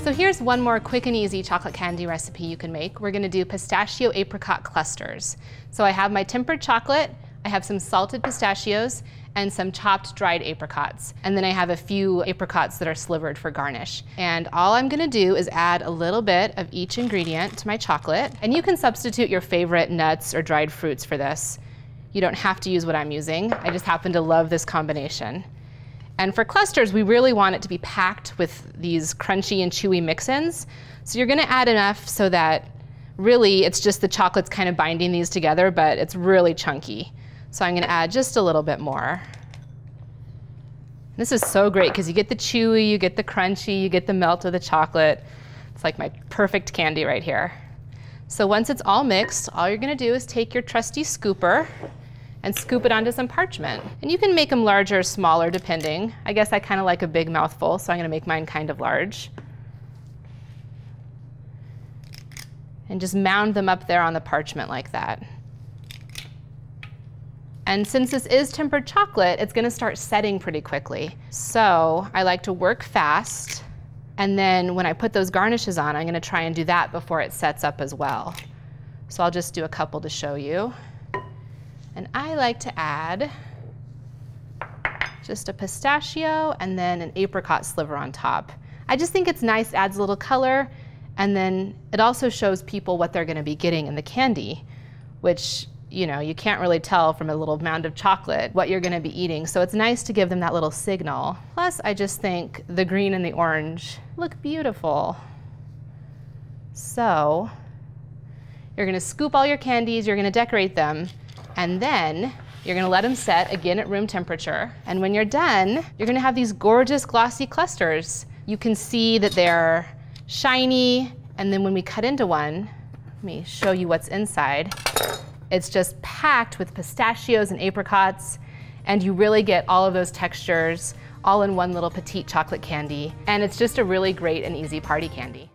So here's one more quick and easy chocolate candy recipe you can make. We're gonna do pistachio apricot clusters. So I have my tempered chocolate, I have some salted pistachios, and some chopped dried apricots. And then I have a few apricots that are slivered for garnish. And all I'm gonna do is add a little bit of each ingredient to my chocolate. And you can substitute your favorite nuts or dried fruits for this. You don't have to use what I'm using. I just happen to love this combination. And for clusters, we really want it to be packed with these crunchy and chewy mix-ins. So you're gonna add enough so that really it's just the chocolate's kind of binding these together, but it's really chunky. So I'm gonna add just a little bit more. This is so great because you get the chewy, you get the crunchy, you get the melt of the chocolate. It's like my perfect candy right here. So once it's all mixed, all you're gonna do is take your trusty scooper and scoop it onto some parchment. And you can make them larger or smaller depending. I guess I kind of like a big mouthful, so I'm gonna make mine kind of large. And just mound them up there on the parchment like that. And since this is tempered chocolate, it's gonna start setting pretty quickly. So I like to work fast, and then when I put those garnishes on, I'm gonna try and do that before it sets up as well. So I'll just do a couple to show you. And I like to add just a pistachio and then an apricot sliver on top. I just think it's nice, adds a little color, and then it also shows people what they're gonna be getting in the candy, which, you know, you can't really tell from a little mound of chocolate what you're gonna be eating. So it's nice to give them that little signal. Plus, I just think the green and the orange look beautiful. So you're gonna scoop all your candies, you're gonna decorate them, and then you're gonna let them set again at room temperature. And when you're done, you're gonna have these gorgeous glossy clusters. You can see that they're shiny, and then when we cut into one, let me show you what's inside. It's just packed with pistachios and apricots, and you really get all of those textures all in one little petite chocolate candy. And it's just a really great and easy party candy.